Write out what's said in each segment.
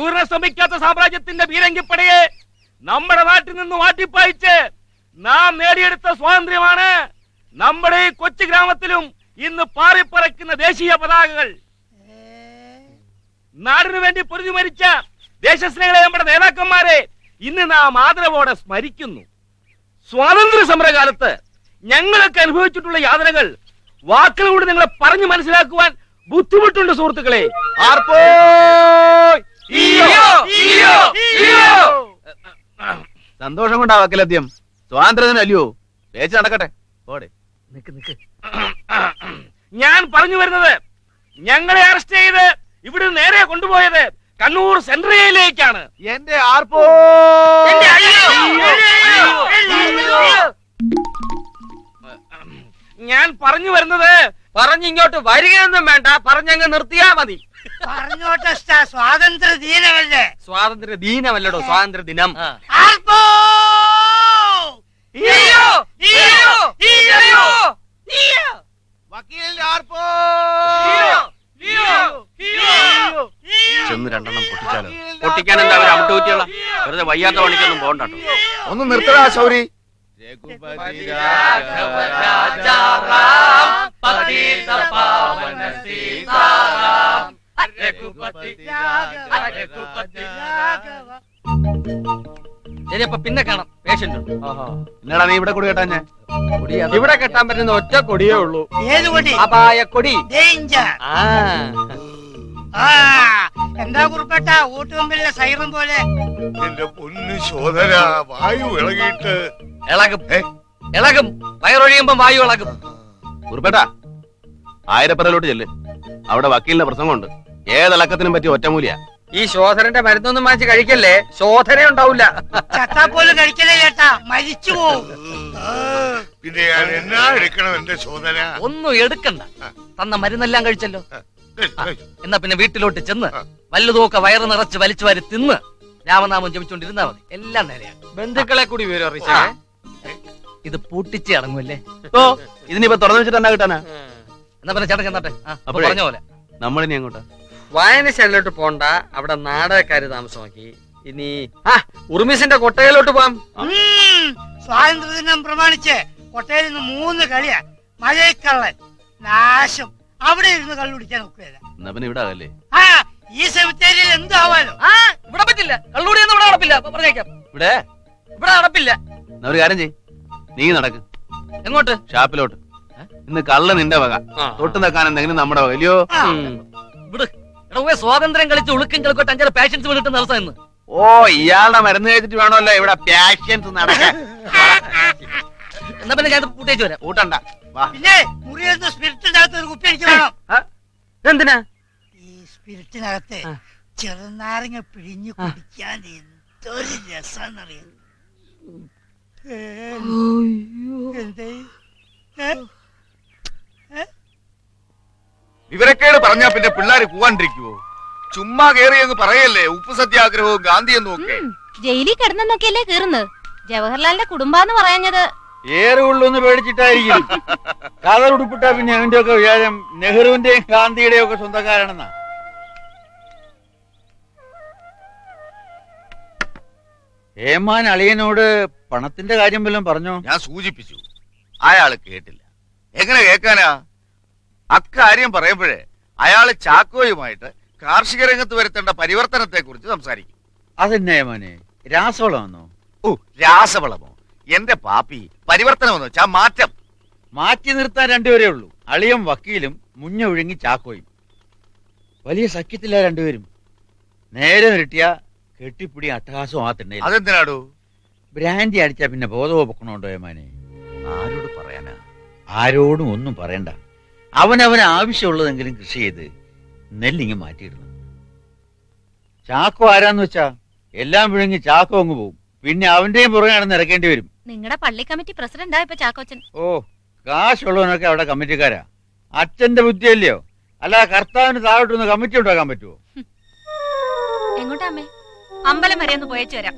പൂർണ്ണ ശ്രമിക്കാത്ത സാമ്രാജ്യത്തിന്റെ പീരങ്കിപ്പടയെ നമ്മുടെ നാട്ടിൽ നിന്ന് മാറ്റിപ്പായിച്ച് നാം നേടിയെടുത്ത സ്വാതന്ത്ര്യമാണ് നമ്മുടെ ഈ കൊച്ചു ഗ്രാമത്തിലും ഇന്ന് പാറിപ്പറക്കുന്ന ദേശീയ പതാകകൾ. നാടിനു വേണ്ടി പൊരുതി മരിച്ച ദേശസ്നേഹികളെ നമ്മുടെ നേതാക്കന്മാരെ ഇന്ന് നാം ആദരവോടെ സ്മരിക്കുന്നു. സ്വാതന്ത്ര്യ സമരകാലത്ത് ഞങ്ങളൊക്കെ അനുഭവിച്ചിട്ടുള്ള യാതനകൾ വാക്കുകളോട് നിങ്ങളെ പറഞ്ഞു മനസ്സിലാക്കുവാൻ ബുദ്ധിമുട്ടുണ്ട് സുഹൃത്തുക്കളെ. സന്തോഷം കൊണ്ടാ വക്കലദ്യം. സ്വാതന്ത്ര്യത്തിന് അല്ലയോ പേച്ച് നടക്കട്ടെ. ഓടെ ഞാൻ പറഞ്ഞു വരുന്നത്, ഞങ്ങളെ അറസ്റ്റ് ചെയ്ത് ഇവിടെ നേരെ കൊണ്ടുപോയത് കണ്ണൂർ സെൻട്രൽ ജയിലിലേക്കാണ്. എന്റെ ആർപ്പോ ഞാൻ പറഞ്ഞു വരുന്നത്, പറഞ്ഞിങ്ങോട്ട് വരികയൊന്നും വേണ്ട, പറഞ്ഞങ്ങ് നിർത്തിയാ മതി. പറഞ്ഞോട്ടെ, സ്വാതന്ത്ര്യ ദിനമല്ലേ? സ്വാതന്ത്ര്യ ദിനമല്ലടോ, സ്വാതന്ത്ര്യ ദിനം. ചെന്ന് രണ്ടെണ്ണം പൊട്ടിച്ചാലോ? പൊട്ടിക്കാൻ എന്താ ഒരു അവിട്ടുകുറ്റിയുള്ള? വെറുതെ വയ്യാത്ത പണിക്കൊന്നും പോകണ്ടോ. ഒന്ന് നിർത്തടാ ശൗരി. ശരി, അപ്പൊ പിന്നെ കാണാം. പേഷ്യന്റ് എന്നടാ നീ ഇവിടെ കൂടി കേട്ടാ? ഇവിടെ കെട്ടാൻ പറ്റുന്ന ഒറ്റ കൊടിയേ ഉള്ളൂ. ഏത് കൊടി? അപായ കൊടി. ഡേഞ്ചർ. എന്താ കുറിപ്പേട്ട ഊട്ടുകൊമ്പിലെ സൈറം പോലെ? എന്റെ പൊന്നു ശോധന, വായു ഇളകിയിട്ട് ഇളകും, ഇളകും. വയറൊഴിയുമ്പോ വായു ഇളകും. കുറുപ്പേട്ടാ, ആയിരപ്പറയിലോട്ട് ചെല്ല്. അവിടെ വക്കീലിന്റെ പ്രസംഗമുണ്ട്. ഏതിളക്കത്തിനും പറ്റിയ ഒറ്റമൂലിയാ. ഈ ശോധനന്റെ മരുന്നൊന്നും വാങ്ങിച്ച് കഴിക്കല്ലേ, ശോധന ഉണ്ടാവില്ല. ചത്താ പോലും കഴിക്കലേ ചേട്ടാ, മരിച്ചു പോവും. പിന്നെ ഞാൻ എന്നാ എടുക്കണം എന്റെ ശോധന? ഒന്നും എടുക്കണ്ട, തന്ന മരുന്നെല്ലാം കഴിച്ചല്ലോ. എന്നാ പിന്നെ വീട്ടിലോട്ട് ചെന്ന് വല്ലതുമൊക്കെ വയറ് നിറച്ച് വലിച്ചു വാരി തിന്ന് രാമനാമം ജപിച്ചോണ്ടിരുന്നാ മതി. എല്ലാം നേരെയാണ്. ബന്ധുക്കളെ കൂടി വിവരം അറിയിച്ചേ. ഇത് പൂട്ടിച്ച് അടങ്ങുമല്ലേ? ഓ, ഇതിനിപ്പോ തുറന്നു വെച്ചിട്ട് എന്നാ കിട്ടാനാ? എന്നാ പിന്നെ ചേട്ടൻ ചെന്നാട്ടെ. പറഞ്ഞ പോലെ നമ്മളിനി എങ്ങോട്ടാ? വായനശാലയിലോട്ട് പോണ്ട, അവിടെ നാടകക്കാര് താമസമാക്കി. ഇനി ഉറുമീസിന്റെ കൊട്ടയിലോട്ട് പോവാം. സ്വാതന്ത്ര്യ ദിനം പ്രമാണിച്ച് കൊട്ടയിൽ നിന്ന് 3 കളിയാ. മഴയക്കള്ളൻ, നാശം. അവിടെ ഇരുന്ന് കള്ളുടിക്കാൻ ഒക്കുകയില്ല. എന്നാ പിന്നെ ഇവിടെ ആകല്ലേ? ഈ സെമിത്തേരിയിൽ എന്താവാലോ? ഇവിടെ പറ്റില്ല, കള്ളുടിയൊന്നും ഇവിടെ നടപ്പില്ല. പറഞ്ഞേക്കാം, ഇവിടെ ഇവിടെ നടപ്പില്ല. എന്നാ ഒരു കാര്യം ചെയ്, നീ നടക്ക്. എങ്ങോട്ട്? ഷാപ്പിലോട്ട്. ഇന്ന് കള്ള് നിന്റെ വക, തൊട്ട് നിൽക്കാൻ എന്തെങ്കിലും നമ്മുടെ വക ഇല്ലയോ? സ്വാതന്ത്ര്യം കളിച്ച് ഉളുക്കും കളിക്കോട്ട് 5 പാഷൻസ് വിളിട്ട് നടത്താം ഇന്ന്. ഓ, ഇയാളുടെ മരുന്ന് കഴിച്ചിട്ട് വേണമല്ലോ ഇവിടെ പാഷൻസ് നടക്കാൻ. എന്നാ പിന്നെ ഞാൻ പൂട്ടേച്ച് വരാം. കൂട്ടണ്ട, വാ. പിന്നെ മുറിയെന്ന് സ്പിരിറ്റിനകത്ത് ഒരു കുപ്പി എനിക്ക് വേണം. എന്തിനാ? ഈ സ്പിരിറ്റിനകത്ത് ചെറുനാരങ്ങ പിഴിഞ്ഞു കുടിക്കാൻ എന്തൊരു രസാന്നറിയാം. എന്തേ? വിവരക്കേട് പറഞ്ഞാ പിന്നെ പിള്ളേര് പോവാണ്ടിരിക്കുവോ? ചുമ്മാ കേറി അങ്ങ് പറയല്ലേ ഉപ്പു സത്യാഗ്രഹവും ഗാന്ധിയെന്നും ഒക്കെ. ജയിലിൽ കിടന്നൊക്കെയല്ലേ കീറുന്നത്. ജവഹർലാലിന്റെ കുടുംബാന്ന് പറയാഞ്ഞത് ഏറുള്ളൂന്ന് പേടിച്ചിട്ടായിരിക്കും. കാതർ ഉടുപ്പിട്ടാ പിന്നെ അവന്റെ ഒക്കെ വിചാരം നെഹ്റുവിന്റെയും ഗാന്ധിയുടെയും ഒക്കെ സ്വന്തക്കാരാണെന്നാ. ഏമാൻ അളിയനോട് പണത്തിന്റെ കാര്യം വല്ലതും പറഞ്ഞോ? ഞാൻ സൂചിപ്പിച്ചു, അയാള് കേട്ടില്ല. എങ്ങനെ കേൾക്കാനാ? അക്കാര്യം പറയുമ്പോഴേ അയാള് ചാക്കോയുമായിട്ട് കാർഷിക രംഗത്ത് വരുത്തേണ്ട പരിവർത്തനത്തെ കുറിച്ച് സംസാരിക്കും. അതെന്നെ ഏമാനെ, രാസവളമാണോ? ഓ, രാസവളമോ? എന്റെ പാപ്പി, പരിവർത്തനം എന്ന് വെച്ചാ മാറ്റം. മാറ്റി നിർത്താൻ രണ്ടുപേരേ ഉള്ളൂ. അളിയം വക്കീലും മുഞ്ഞ ഒഴുങ്ങി ചാക്കോയും. വലിയ സഖ്യത്തില്ല രണ്ടുപേരും. നേരെ നിരട്ടിയ കെട്ടിപ്പിടി അട്ടഹാസവും ആ തിണ്ണയിൽ. അതെന്തിനാടോ? ബ്രാൻഡി അടിച്ചാ പിന്നെ ബോധവോ പൊക്കണുണ്ടോ ഏമാനെ? ആരോട് പറയാനാ? ആരോടും ഒന്നും പറയണ്ട. അവനവന് ആവശ്യമുള്ളതെങ്കിലും കൃഷി ചെയ്ത് നെല്ലിങ്ങ് മാറ്റിയിടണം. ചാക്കോ ആരാന്ന് വെച്ചാ എല്ലാം വിഴുങ്ങി ചാക്കോ അങ്ങ് പോവും. പിന്നെ അവന്റെയും പുറകെ നടന്ന് ഇറക്കേണ്ടി വരും. നിങ്ങളുടെ പള്ളി കമ്മിറ്റി പ്രസിഡന്റാ ഇപ്പൊ ചാക്കോച്ചൻ. ഓ, കാശുള്ളവനൊക്കെ അവിടെ കമ്മിറ്റിക്കാരാ. അച്ഛന്റെ ബുദ്ധിയല്ലയോ? അല്ല, കർത്താവിന് താഴോട്ടൊന്ന് കമ്മിറ്റി ഉണ്ടാക്കാൻ പറ്റുമോ? എങ്ങോട്ടാ അമ്മേ? അമ്പലം വരെ ഒന്ന് പോയേച്ചു വരാം.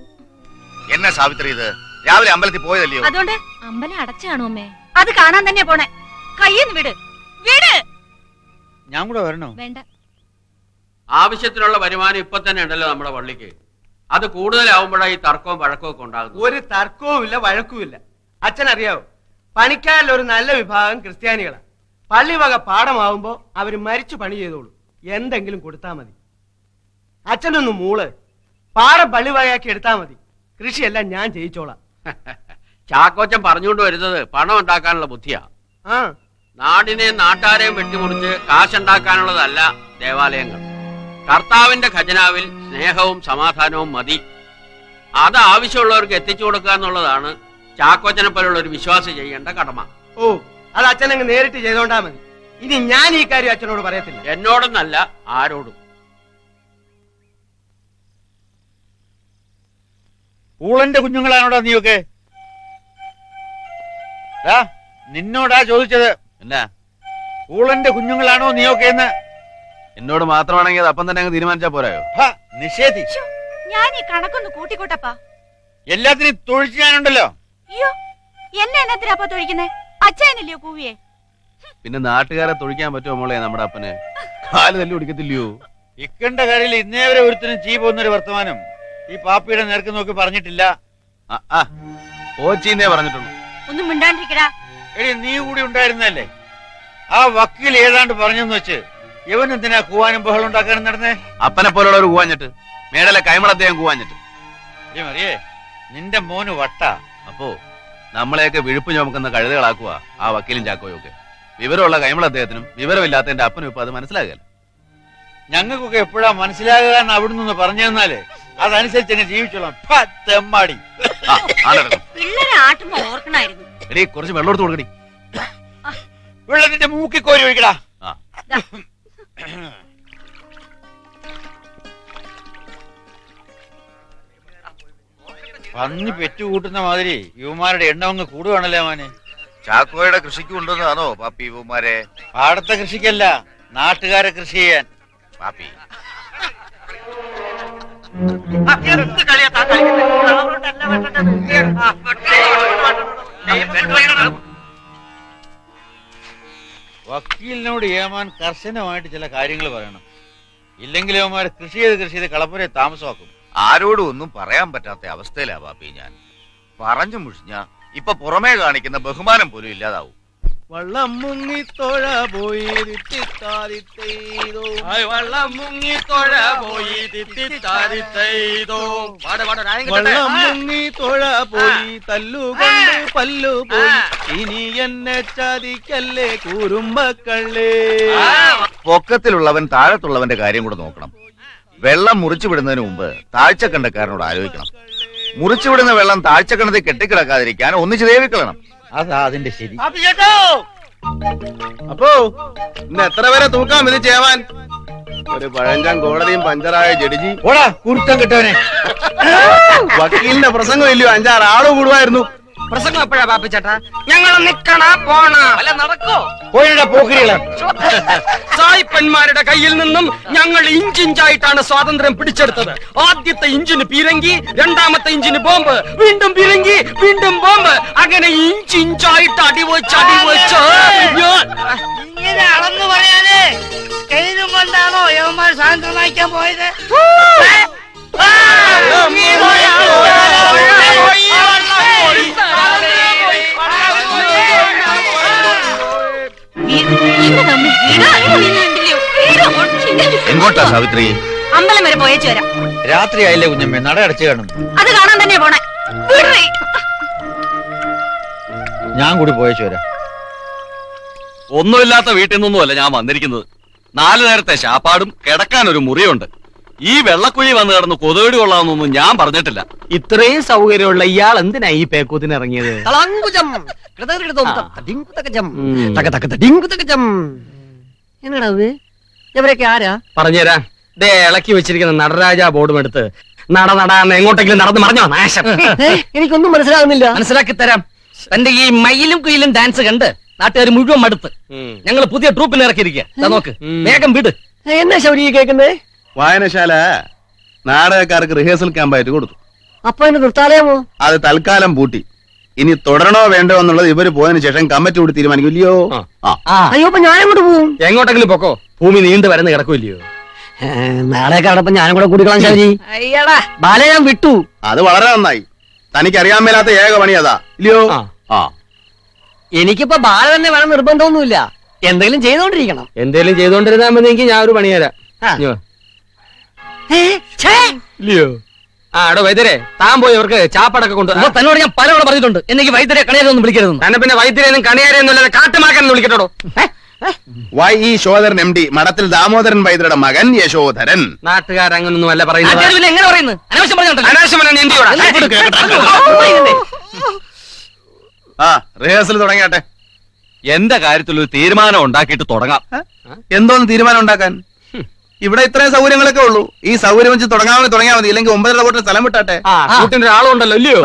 എന്നാ സാവിത്രി ഇത്? രാവിലെ അമ്പലത്തിൽ പോയതല്ലയോ? അതുകൊണ്ട് അമ്പലം അടച്ചു കാണും അമ്മേ. അത് കാണാൻ തന്നെ പോണേ. കയ്യെന്ന് വിട്, വിട്. ഞാൻ കൂടെ വരണോ? വേണ്ട. ആവശ്യത്തിനുള്ള വരുമാനം ഇപ്പൊ തന്നെ ഉണ്ടല്ലോ നമ്മുടെ പള്ളിക്ക്. അത് കൂടുതലാവുമ്പോഴാണ് ഈ തർക്കവും വഴക്കവും ഒക്കെ ഉണ്ടാകുന്നത്. ഒരു തർക്കവുമില്ല വഴക്കുമില്ല. അച്ഛൻ അറിയാവോ, പണിക്കാരിൽ ഒരു നല്ല വിഭാഗം ക്രിസ്ത്യാനികളാണ്. പള്ളി വക പാടമാവുമ്പോ അവര് മരിച്ചു പണി ചെയ്തോളൂ, എന്തെങ്കിലും കൊടുത്താ മതി. അച്ഛനൊന്ന് മൂള്, പാടം പള്ളി വകയാക്കി എടുത്താ മതി, കൃഷിയെല്ലാം ഞാൻ ചെയ്യിച്ചോളാം. ചാക്കോച്ചൻ പറഞ്ഞുകൊണ്ട് വരുന്നത് പണം ഉണ്ടാക്കാനുള്ള ബുദ്ധിയാ. ആ, നാടിനെയും നാട്ടാരെയും വെട്ടിമുറിച്ച് കാശുണ്ടാക്കാനുള്ളതല്ല ദേവാലയങ്ങൾ. കർത്താവിന്റെ ഖജനാവിൽ സ്നേഹവും സമാധാനവും മതി. അത് ആവശ്യമുള്ളവർക്ക് എത്തിച്ചു കൊടുക്കുക എന്നുള്ളതാണ് ചാക്കോച്ചനെ പോലുള്ള ഒരു വിശ്വാസി ചെയ്യേണ്ട കടമ. ഓ, അത് അച്ഛൻ അങ്ങ് നേരിട്ട് ചെയ്തോണ്ടാ മതി. ഇനി ഞാൻ ഈ കാര്യം അച്ഛനോട് പറയത്തില്ല. എന്നോടൊന്നല്ല, ആരോടും. പൂളന്റെ കുഞ്ഞുങ്ങളാണോടാ നീയൊക്കെ? നിന്നോടാ ചോദിച്ചത്. എന്നാ പൂളന്റെ കുഞ്ഞുങ്ങളാണോ നീയൊക്കെ എന്ന്? എന്നോട് മാത്രമാണെങ്കിൽ അത് അപ്പം തന്നെ അങ്ങ് തീരുമാനിച്ചാ പോരായോ? നിഷേധി. ഞാൻ ഈ കണക്കൊന്ന് കൂട്ടിക്കോട്ടപ്പാ. എല്ലാത്തിനും തൊഴിച്ച് ഞാനുണ്ടല്ലോ. അയ്യോ, എന്നെ എന്നത്തിനാ തൊഴിക്കുന്നേ? അച്ഛനല്ലയോ കൂവിയെ? പിന്നെ നാട്ടുകാരെ തൊഴിക്കാൻ പറ്റുമോ മോളെ നമ്മുടെ അപ്പന്? കാല് തല്ലി പിടിക്കത്തില്ലയോ? ഇക്കണ്ട കാര്യത്തിൽ ഇന്നേ വരെ ഒരുത്തിനും ചീ പോകുന്നൊരു വർത്തമാനം ഈ പാപ്പിയുടെ നേർക്ക് നോക്കി പറഞ്ഞിട്ടില്ല. കോച്ചിന്നേ പറഞ്ഞിട്ടുള്ളൂ. ഒന്നും മിണ്ടാണ്ടിരിക്കടാ. എടി, നീ കൂടി ഉണ്ടായിരുന്നല്ലേ? ആ വക്കീൽ ഏതാണ്ട് പറഞ്ഞെന്ന് വെച്ച് ഇവൻ എന്തിനാ കൂവാനും ബഹളം ഉണ്ടാക്കാനും നടന്നേ? അപ്പനെ പോലുള്ളവർ കൂവാഞ്ഞിട്ട്, മേടലെ കൈമൾ അദ്ദേഹം കൂവാഞ്ഞിട്ട്. മറിയേ, നിന്റെ മോന് വട്ട. അപ്പോ നമ്മളെയൊക്കെ വിഴുപ്പ് ചുമക്കുന്ന കഴുതകളാക്കുക ആ വക്കീലും ചാക്കോയും ഒക്കെ. വിവരമുള്ള കൈമൾ അദ്ദേഹത്തിനും വിവരമില്ലാത്ത എന്റെ അപ്പനും ഇപ്പൊ അത് മനസ്സിലാകില്ല. ഞങ്ങൾക്കൊക്കെ എപ്പോഴാ മനസ്സിലാകുക എന്ന് അവിടെ നിന്ന് പറഞ്ഞു തന്നാലേ അതനുസരിച്ച് അങ്ങ് ജീവിച്ചോളാം. തെമ്മാടി. പിള്ളേരെ ആട്ടുമ്പോ ഓർക്കണായിരുന്നു. എടീ, കുറച്ച് വെള്ളം എടുത്ത് കൊടുക്കടി. വെള്ളത്തിന്റെ മൂക്കി കോരി ഒഴിക്കടാ. പന്നി പെറ്റുകൂട്ടുന്ന മാതിരി യുവമാരുടെ എണ്ണം അങ്ങ് കൂടുവാണല്ലേ മോനെ. ചാക്കോയുടെ കൃഷിക്ക് കൊണ്ടുവന്നതാണോ പാപ്പി ഇവന്മാരെ? പാടത്തെ കൃഷിക്കല്ല, നാട്ടുകാരെ കൃഷി ചെയ്യാൻ. പാപ്പി വക്കീലിനോട് ഏമാൻ കർശനമായിട്ട് ചില കാര്യങ്ങൾ പറയണം. ഇല്ലെങ്കിൽ അവന്മാർ കൃഷി ചെയ്ത് കളപ്പുരെ താമസമാക്കും. ആരോടും ഒന്നും പറയാൻ പറ്റാത്ത അവസ്ഥയിലാ പാപ്പി ഞാൻ. പറഞ്ഞു മുഷിഞ്ഞ ഇപ്പൊ പുറമേ കാണിക്കുന്ന ബഹുമാനം പോലും ഇല്ലാതാവും. വള്ളം മുങ്ങി തൊഴ പോയി വള്ളം മുങ്ങി തൊഴ പോയി വള്ളം മുങ്ങി തൊഴ പോയി തല്ലുകൊണ്ട് പല്ലു പോയി ഇനി എന്നെ ചതിക്കല്ലേ കുറുമ്പക്കള്ളേ. പൊക്കത്തിലുള്ളവൻ താഴത്തുള്ളവന്റെ കാര്യം കൂടെ നോക്കണം. വെള്ളം മുറിച്ചു വിടുന്നതിന് മുമ്പ് താഴ്ചക്കണ്ടക്കാരനോട് ആലോചിക്കണം. മുറിച്ചുവിടുന്ന വെള്ളം താഴ്ചക്കണ്ടത്തിൽ കെട്ടിക്കിടക്കാതിരിക്കാൻ ഒന്നിച്ച് ദേവിക്കളണം. അതാ അതിന്റെ ശരി. അപ്പോ ഇന്ന് എത്ര പേരെ തൂക്കാം ഇത് ചെയ്യാൻ? ഒരു പഴഞ്ചൻ കോടതിയും പഞ്ചറായ ജഡ്ജി. ഓടാ കുരുത്തം കിട്ടവനെ. വക്കീലിന്റെ പ്രസംഗം ഇല്ലയോ? 5-6 ആള് കൂടുവായിരുന്നു. പ്രസംഗം എപ്പോഴാ പാപ്പിച്ചേട്ടാ? ഞങ്ങൾ നിക്കണ പോണ അല്ല നടക്കോ? പോയിടാ പോക്കിരികളെ. സായിപ്പന്മാരുടെ കയ്യിൽ നിന്നും ഞങ്ങൾ ഇഞ്ചിഞ്ചായിട്ടാണ് സ്വാതന്ത്ര്യം പിടിച്ചെടുത്തത്. ആദ്യത്തെ ഇഞ്ചിന് പീരങ്കി, രണ്ടാമത്തെ ഇഞ്ചിന് ബോംബ്, വീണ്ടും പീരങ്കി, വീണ്ടും ബോംബ്, അങ്ങനെ ഇഞ്ചിഞ്ചായിട്ട് അടിവെച്ച് ഇങ്ങനെ അളന്നു പറയാനേ കയ്യിലും കൊണ്ടാണോ യവന്മാർ സ്വാതന്ത്ര്യം വായിക്കാൻ പോയത്? എങ്ങോട്ടാ സാവിത്രി? അമ്പലം വരെ പോയേച്ചു വരാം. രാത്രി ആയില്ലേ കുഞ്ഞമ്മേ, നട അടച്ചു കാണും. അത് കാണാൻ തന്നെ പോണേ. ഞാൻ കൂടി പോയേച്ചു വരാം. ഒന്നുമില്ലാത്ത വീട്ടിൽ നിന്നൊന്നുമല്ല ഞാൻ വന്നിരിക്കുന്നത്. 4 നേരത്തെ ശാപ്പാടും കിടക്കാൻ ഒരു മുറിയുണ്ട്. ഈ വെള്ളക്കുഴി വന്ന് കിടന്ന് കൊതുകടി കൊള്ളാമെന്നൊന്നും ഞാൻ പറഞ്ഞിട്ടില്ല. ഇത്രയും സൗകര്യമുള്ള ഇയാൾ എന്തിനാ ഈ പേക്കൂത്തിന് ഇറങ്ങിയത്? എന്നടാ ഇവരൊക്കെ ആരാ? പറഞ്ഞുതരാ. ദേ ഇളക്കി വെച്ചിരിക്കുന്ന നടരാജ ബോർഡും എടുത്ത് നടന്ന് എങ്ങോട്ടെങ്കിലും നടന്ന് മറിഞ്ഞോ നാശം. എനിക്കൊന്നും മനസ്സിലാകുന്നില്ല. മനസ്സിലാക്കി തരാം. തന്റെ ഈ മയിലും കുയിലും ഡാൻസ് കണ്ട് നാട്ടുകാർ മുഴുവൻ മടുത്ത് ഞങ്ങൾ പുതിയ ട്രൂപ്പിനെ ഇറക്കിയിരിക്കുക. നോക്ക്, വേഗം വിട്. എന്നാ ശൗരി കേൾക്കുന്നേ? വായനശാല നാടകക്കാർക്ക് റിഹേഴ്സൽ ക്യാമ്പായിട്ട് കൊടുത്തു. അപ്പൊ എന്നെ നിർത്താലയമോ? അത് തൽക്കാലം പൂട്ടി. ഇനി തുടരണോ വേണ്ടോ എന്നുള്ളത് ഇവര് പോയതിനു ശേഷം കമ്മിറ്റി കൂടി തീരുമാനിക്കില്ലയോ? അയ്യോ, അപ്പൊ ഞാൻ അങ്ങോട്ട് പോവും. എങ്ങോട്ടെങ്കിലും പൊക്കോ, ഭൂമി നീണ്ടു വരുന്ന കിടക്കില്ലയോ? നാളെയൊക്കെ അവിടെ ഞാനും കൂടെ കൂടിക്കളാം ശൗരി. അയ്യടാ ബാല ഞാൻ വിട്ടു. അത് വളരെ നന്നായി. തനിക്ക് അറിയാൻ മേലാത്ത ഏക പണി അതാ ഇല്ലയോ? ആ എനിക്കിപ്പോ ബാല തന്നെ വേണം നിർബന്ധമൊന്നുമില്ല. എന്തെങ്കിലും ചെയ്തോണ്ടിരിക്കണം. എന്തേലും ചെയ്തോണ്ടിരുന്നാ മതി, ഞാൻ ഒരു പണി തരാം. ഇല്ലയോ? ആ എടോ വൈദ്യരെ, താൻ പോയി അവർക്ക് ചാപ്പടൊക്കെ കൊണ്ട് തന്നോട് ഞാൻ പലവണ പറഞ്ഞിട്ടുണ്ട് എനിക്ക് വൈദ്യരെ കണിയാരൊന്നും വിളിക്കരുതെന്ന്. തന്നെ പിന്നെ വൈദ്യരെയൊന്നും കണിയാരെയൊന്നും അല്ലാതെ കാട്ടുമാക്കാനെന്ന് വിളിക്കട്ടോ. വൈ ശോധരൻ MD, മഠത്തിൽ ദാമോദരൻ വൈദ്യരുടെ മകൻ യശോധരൻ. നാട്ടുകാരങ്ങനൊന്നും അല്ല പറയുന്നത്. എങ്ങനെ പറയുന്നു? അനാവശ്യം പറഞ്ഞോണ്ടല്ലോ. അനാവശ്യമെന്ന് എന്തിയോടാ? ആ റിഹേഴ്സൽ തുടങ്ങിയാട്ടെ. എന്റെ കാര്യത്തിൽ ഒരു തീരുമാനം ഉണ്ടാക്കിയിട്ട് തുടങ്ങാം. എന്തോന്ന് തീരുമാനം ഉണ്ടാക്കാൻ? ഇവിടെ ഇത്രയും സൗകര്യങ്ങളൊക്കെ ഉള്ളൂ. ഈ സൗകര്യം വെച്ച് തുടങ്ങാമെങ്കിൽ തുടങ്ങിയാൽ മതി. ഇല്ലെങ്കിൽ 9:30 കൂട്ടിന് സ്ഥലം വിട്ടാട്ടെ. കൂട്ടിന്റെ ഒരാളുണ്ടല്ലോ ഇല്ലയോ?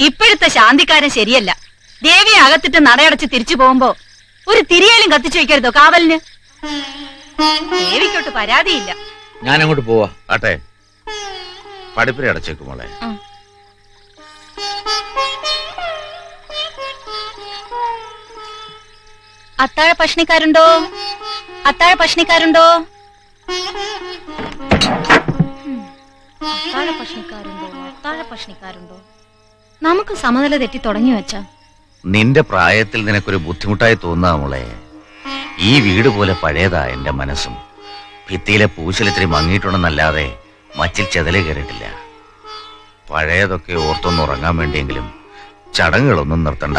ഇപ്പോഴത്തെ ശാന്തിക്കാരൻ ശരിയല്ല. ദേവിയെ അകത്തിട്ട് നടയടച്ച് തിരിച്ചു പോകുമ്പോ ഒരു തിരിയാലും കത്തിച്ചു വെക്കരുതോ കാവലിന്? ദേവിക്കോട്ട് പരാതിയില്ല. ഞാൻ അങ്ങോട്ട് പോവാ. ആട്ടെ, പഠിപ്പിനെ അടച്ചേക്കും മോളെ. അത്താഴ ഭക്ഷണിക്കാരുണ്ടോ? അത്താഴ ഭക്ഷണിക്കാരുണ്ടോ? അത്താഴ ഭക്ഷണിക്കാരുണ്ടോ? അത്താഴ ഭക്ഷണിക്കാരുണ്ടോ? നമുക്ക് സമനില തെറ്റി തുടങ്ങി വെച്ചാ. നിന്റെ പ്രായത്തിൽ നിനക്കൊരു ബുദ്ധിമുട്ടായി തോന്നാ മോളെ. ഈ വീട് പോലെ പഴയതാ എന്റെ മനസ്സും. ഭിത്തിയിലെ പൂശലിത്തിരി മങ്ങിയിട്ടുണ്ടെന്നല്ലാതെ മച്ചിൽ ചെതല് കയറിയിട്ടില്ല. പഴയതൊക്കെ ഓർത്തൊന്ന് ഉറങ്ങാൻ വേണ്ടിയെങ്കിലും ചടങ്ങുകളൊന്നും നിർത്തണ്ട.